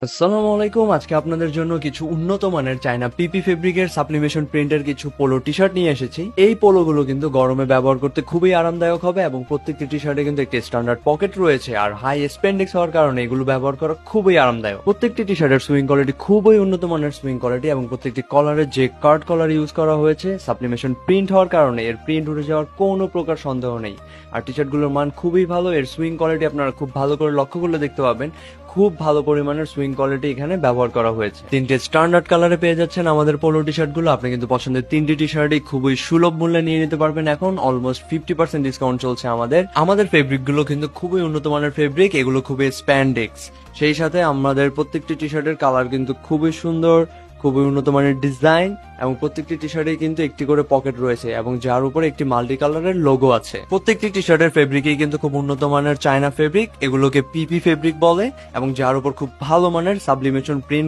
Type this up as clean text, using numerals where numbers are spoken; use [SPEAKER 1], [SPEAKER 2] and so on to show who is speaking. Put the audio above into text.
[SPEAKER 1] আসসালামু আলাইকুম। আজকে আপনাদের জন্য কিছু উন্নত মানের চায়না পিপি ফেব্রিকের সাবলিমেশন প্রিন্টের কিছু পোলো টি শার্ট নিয়ে এসেছি। এই পোলোগুলো কিন্তু গরমে ব্যবহার করতে খুবই আরামদায়ক হবে এবং প্রত্যেকটি টি শার্টে কিন্তু একটি স্ট্যান্ডার্ড পকেট রয়েছে আর হাই স্পেন্ডেক্স হওয়ার কারণে এগুলো ব্যবহার করা খুবই আরামদায়ক। প্রত্যেকটি টি শার্টের সুইং কোয়ালিটি খুবই উন্নত মানের সুইং কোয়ালিটি এবং প্রত্যেকটি কলারের যে কার্ড কলার ইউজ করা হয়েছে সাবলিমেশন প্রিন্ট হওয়ার কারণে এর প্রিন্ট উঠে যাওয়ার কোনো প্রকার সন্দেহ নেই। আর টি শার্টগুলোর মান খুবই ভালো, এর সুইং কোয়ালিটি আপনারা খুব ভালো করে লক্ষ্য করলে দেখতে পাবেন খুব ভালো পরিমাণের সুইং কোয়ালিটি এখানে ব্যবহার করা হয়েছে। তিনটে স্ট্যান্ডার্ড কালারে পেয়ে যাচ্ছেন আমাদের পোলো টি শার্ট গুলো। আপনি কিন্তু পছন্দের তিনটি টি শার্টই খুবই সুলভ মূল্যে নিয়ে নিতে পারবেন। এখন অলমোস্ট 50% ডিসকাউন্ট চলছে আমাদের ফেব্রিক গুলো কিন্তু খুবই উন্নত মানের ফেব্রিক, এগুলো খুবই স্প্যান্ডেক্স। সেই সাথে আমাদের প্রত্যেকটি টি শার্টের কালার কিন্তু খুবই সুন্দর, খুবই উন্নত মানের ডিজাইন এবং প্রত্যেকটি টি শার্টে কিন্তু একটি করে পকেট রয়েছে এবং যার উপরে একটি মাল্টি কালারের লোগো আছে। প্রত্যেকটি টি শার্টের ফেব্রিকই কিন্তু খুব উন্নত মানের চায়না ফেব্রিক, এগুলোকে পিপি ফেব্রিক বলে এবং যার উপর খুব ভালো মানের সাবলিমেশন প্রিন্ট